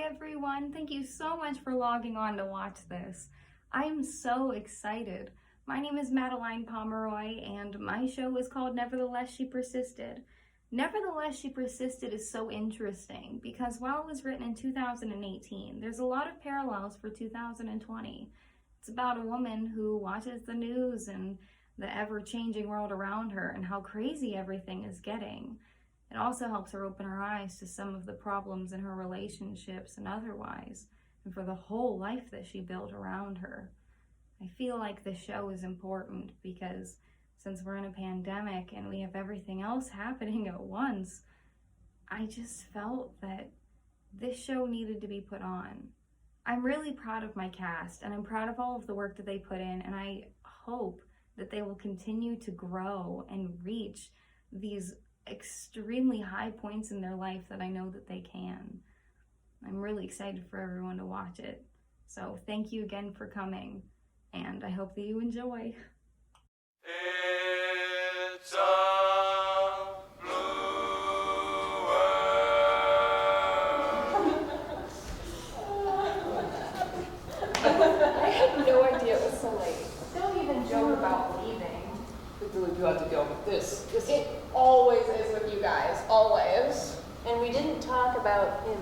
everyone. Thank you so much for logging on to watch this. I am so excited. My name is Madeline Pomeroy, and my show is called Nevertheless She Persisted. Nevertheless She Persisted is so interesting because while it was written in 2018, there's a lot of parallels for 2020. It's about a woman who watches the news and the ever-changing world around her and how crazy everything is getting. It also helps her open her eyes to some of the problems in her relationships and otherwise, and for the whole life that she built around her. I feel like this show is important because since we're in a pandemic and we have everything else happening at once, I just felt that this show needed to be put on. I'm really proud of my cast, and I'm proud of all of the work that they put in, and I hope that they will continue to grow and reach these extremely high points in their life that I know that they can. I'm really excited for everyone to watch it. So thank you again for coming, and I hope that you enjoy. It's a blue world. I had no idea it was so late. Don't even joke about leaving. We really do have to deal with this. It always is with you guys, always. And we didn't talk about him.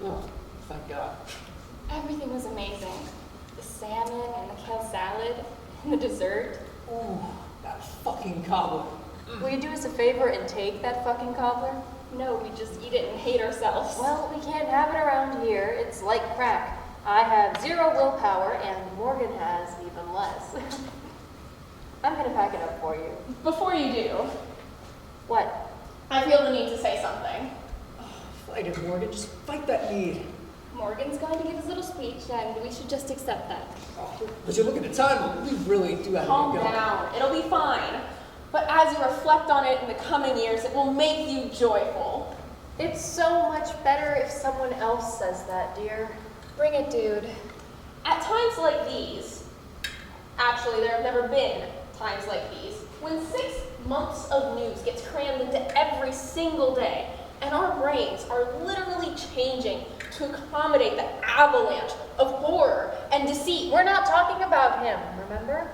Oh, thank God. Everything was amazing. The salmon and the kale salad and the dessert. Ooh, that fucking cobbler. Will you do us a favor and take that fucking cobbler? No, we just eat it and hate ourselves. Well, we can't have it around here. It's like crack. I have 0 willpower and Morgan has even less. I'm gonna pack it up for you. Before you do, What? I feel the need to say something. Fight it, Morgan. Just fight that need. Morgan's going to give his little speech, and we should just accept that. Oh, but you look at the time, we really do have Calm to go. down, it'll be fine. But as you reflect on it in the coming years, it will make you joyful. It's so much better if someone else says that, dear. Bring it, dude. At times like these, actually there have never been times like these, when 6 months of news gets crammed into every single day, and our brains are literally changing to accommodate the avalanche of horror and deceit. We're not talking about him, remember?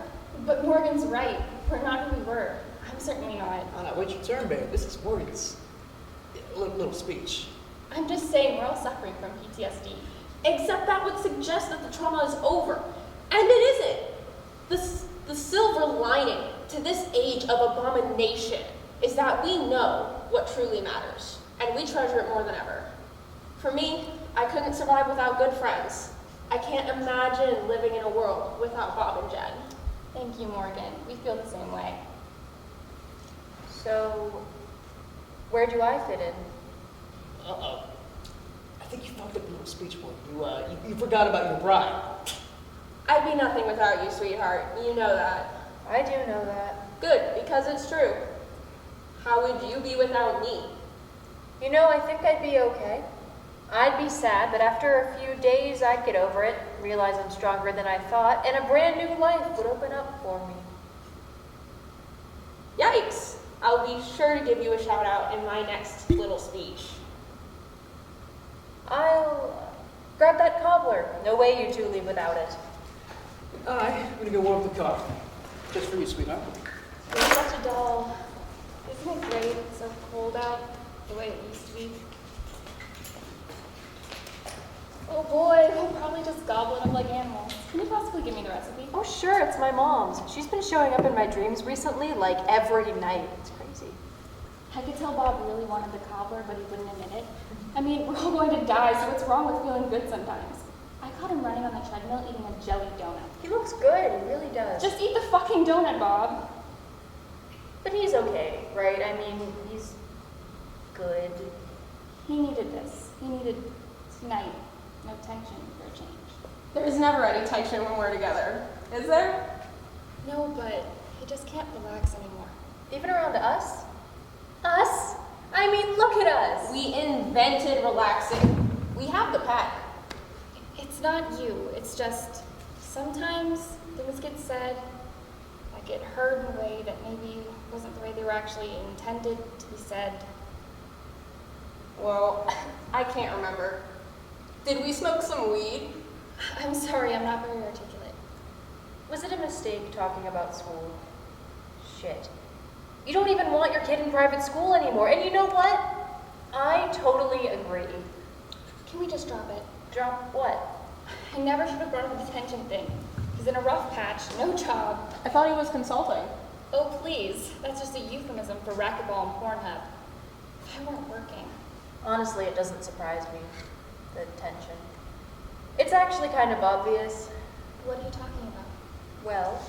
But Morgan's right. We're not who we were. I'm certainly not. Oh, no, wait your turn, babe. This is Morgan's little speech. I'm just saying we're all suffering from PTSD. Except that would suggest that the trauma is over. And it isn't. The silver lining to this age of abomination is that we know what truly matters, and we treasure it more than ever. For me, I couldn't survive without good friends. I can't imagine living in a world without Bob and Jen. Thank you, Morgan. We feel the same way. So, where do I fit in? Uh-oh. I think you fucked up your little speech, Morgan. You forgot about your bride. I'd be nothing without you, sweetheart. You know that. I do know that. Good, because it's true. How would you be without me? You know, I think I'd be okay. I'd be sad, but after a few days, I'd get over it, realize I'm stronger than I thought, and a brand new life would open up for me. Yikes! I'll be sure to give you a shout out in my next little speech. I'll grab that cobbler. No way you two leave without it. I'm gonna go warm up the car. Just for you, sweetheart. You're such a doll. Isn't it great? It's so cold out, the way it used to be. Oh boy, we'll probably just gobble it up like animals. Can you possibly give me the recipe? Oh, sure, it's my mom's. She's been showing up in my dreams recently, like every night. It's crazy. I could tell Bob really wanted the cobbler, but he wouldn't admit it. I mean, we're all going to die, so what's wrong with feeling good sometimes? I caught him running on the treadmill eating a jelly donut. He looks good, he really does. Just eat the fucking donut, Bob. But he's okay, right? I mean, he's good. He needed this. He needed tonight. No tension for a change. There's never any tension when we're together, is there? No, but he just can't relax anymore. Even around us? Us? I mean, look at us. We invented relaxing. We have the pack. It's not you. It's just sometimes things get said that get heard in a way that maybe wasn't the way they were actually intended to be said. Well, I can't remember. Did we smoke some weed? I'm sorry, I'm not very articulate. Was it a mistake talking about school? Shit. You don't even want your kid in private school anymore, and you know what? I totally agree. Can we just drop it? Drop what? I never should have brought up the detention thing. He's in a rough patch, no job. I thought he was consulting. Oh, please. That's just a euphemism for racquetball and Pornhub. If I weren't working. Honestly, it doesn't surprise me. The tension. It's actually kind of obvious. What are you talking about? Well,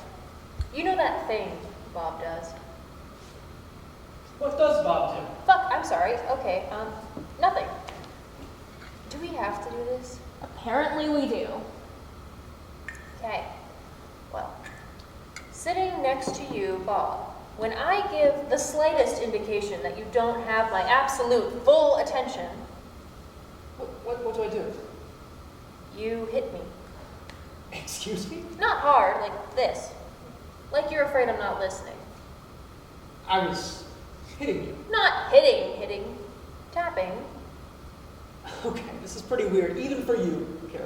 you know that thing Bob does. What does Bob do? Fuck, I'm sorry. Okay, nothing. Do we have to do this? Apparently we do. Okay. Well, sitting next to you, Bob, when I give the slightest indication that you don't have my absolute full attention, What do I do? you hit me. Excuse me? Not hard, like this. Like you're afraid I'm not listening. I was hitting you. Not hitting. Tapping. Okay, this is pretty weird, even for you, Carrie.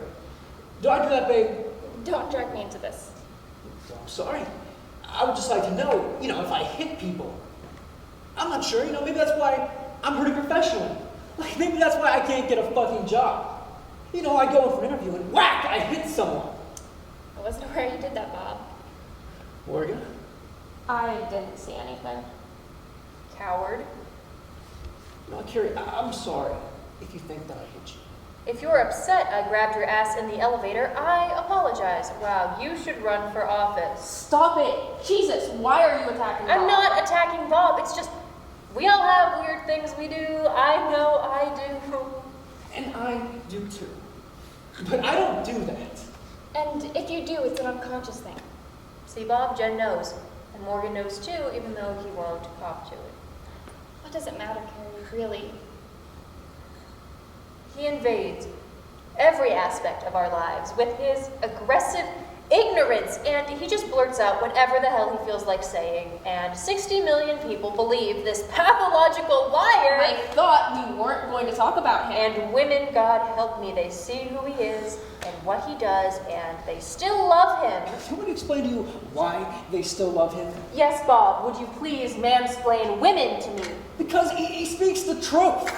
Do I do that, babe? Don't drag me into this. I'm sorry. I would just like to know, if I hit people. I'm not sure, maybe that's why I'm pretty professional. Like, maybe that's why I can't get a fucking job. I go in for an interview and whack, I hit someone. I wasn't aware you did that, Bob. Were you? I didn't see anything. Coward. Carrie, I'm sorry if you think that I hit you. If you're upset I grabbed your ass in the elevator, I apologize. Wow, you should run for office. Stop it! Jesus, why are you attacking I'm Bob? not attacking Bob, it's just, we all have weird things we do. I know I do. And I do too. But I don't do that. And if you do, it's an unconscious thing. See, Bob, Jen knows. And Morgan knows too, even though he won't cop to it. What does it matter, Carrie, really? He invades every aspect of our lives with his aggressive ignorance, and he just blurts out whatever the hell he feels like saying, and 60 million people believe this pathological liar. I thought we weren't going to talk about him. And women, God help me, they see who he is and what he does, and they still love him. Can somebody explain to you why they still love him? Yes, Bob, would you please mansplain women to me? Because he speaks the truth.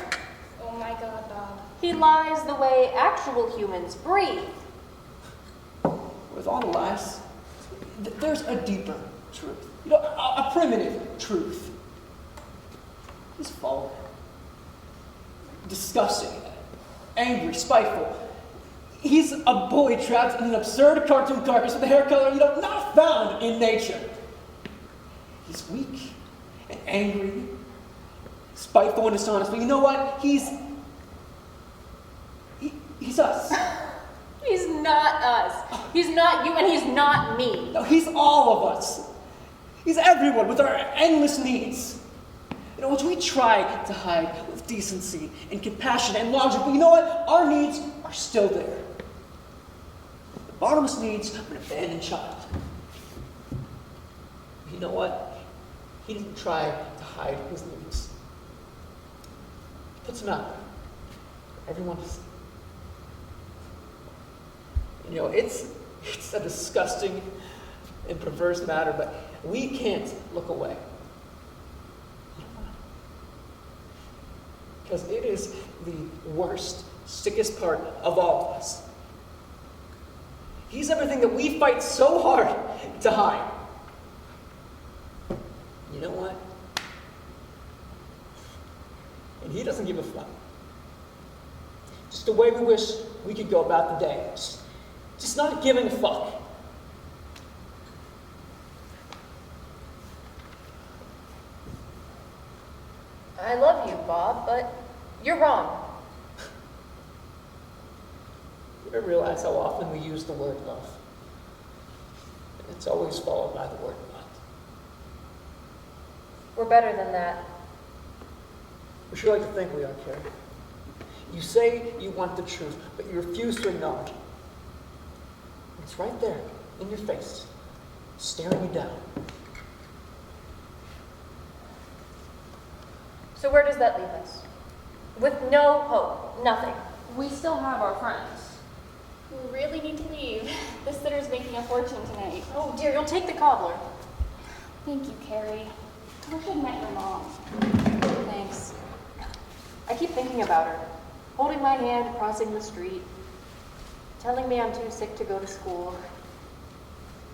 Oh my God, Bob. He lies the way actual humans breathe. With all the lies, there's a deeper truth. A primitive truth. He's vulgar, disgusting, angry, spiteful. He's a boy trapped in an absurd cartoon carcass with a hair color not found in nature. He's weak and angry, spiteful and dishonest, but you know what? He's us. He's not us. He's not you, and he's not me. No, he's all of us. He's everyone with our endless needs. Which we try to hide with decency and compassion and logic, but you know what? Our needs are still there. The bottomless needs of an abandoned child. You know what? He didn't try to hide his needs. He puts them out there for everyone to see. It's a disgusting and perverse matter, but we can't look away. You know why? Because it is the worst, sickest part of all of us. He's everything that we fight so hard to hide. You know what? And he doesn't give a fuck. Just the way we wish we could go about the day. Just not giving a fuck. I love you, Bob, but you're wrong. You ever realize how often we use the word love? And it's always followed by the word not. We're better than that. We sure like to think we are, Carrie. You say you want the truth, but you refuse to acknowledge it. It's right there, in your face, staring you down. So where does that leave us? With no hope, nothing. We still have our friends. We really need to leave. The sitter's making a fortune tonight. Oh dear, you'll take the cobbler. Thank you, Carrie. I wish I'd met your mom. Thanks. I keep thinking about her, holding my hand, crossing the street, telling me I'm too sick to go to school,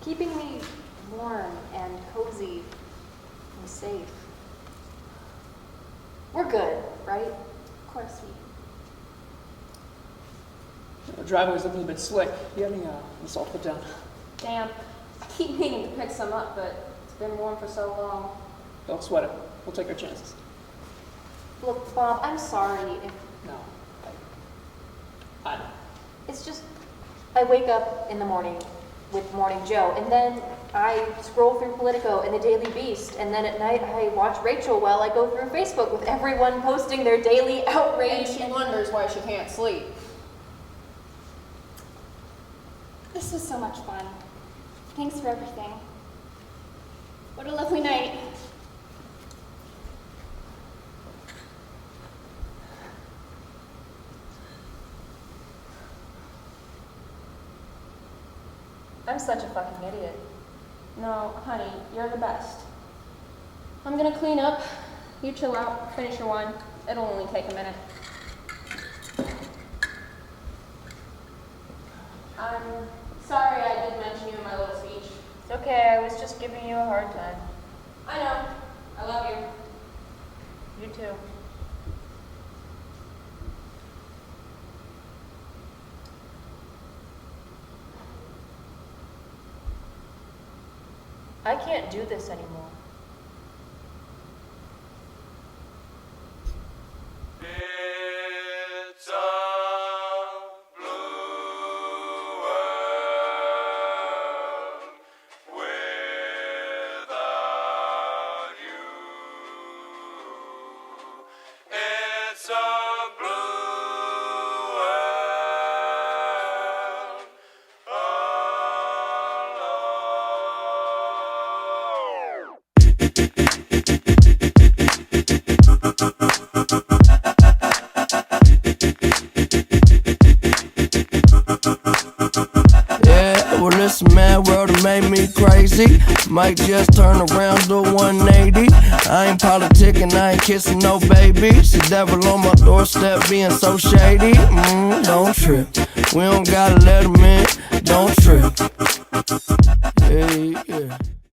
keeping me warm and cozy and safe. We're good, right? Of course, sweet. The driveway's looking a bit slick. You have any salt put down? Damn. I keep meaning to pick some up, but it's been warm for so long. Don't sweat it. We'll take our chances. Look, Bob, I'm sorry if No. I know. it's just I wake up in the morning with Morning Joe, and then I scroll through Politico and the Daily Beast, and then at night I watch Rachel while I go through Facebook with everyone posting their daily outrage. And she wonders why she can't sleep. This was so much fun. Thanks for everything. What a lovely night. I'm such a fucking idiot. No, honey, you're the best. I'm gonna clean up. You chill out, finish your wine. It'll only take a minute. I'm sorry I didn't mention you in my little speech. It's okay, I was just giving you a hard time. I know. I love you. You too. I can't do this anymore. It's a blue world without you. It's a blue world alone. Yeah, well, it's a mad world that made me crazy. Might just turn around to 180. I ain't politicking, I ain't kissing no babies. The devil on my doorstep being so shady. Don't trip. We don't gotta let him in. Don't trip. Hey, yeah.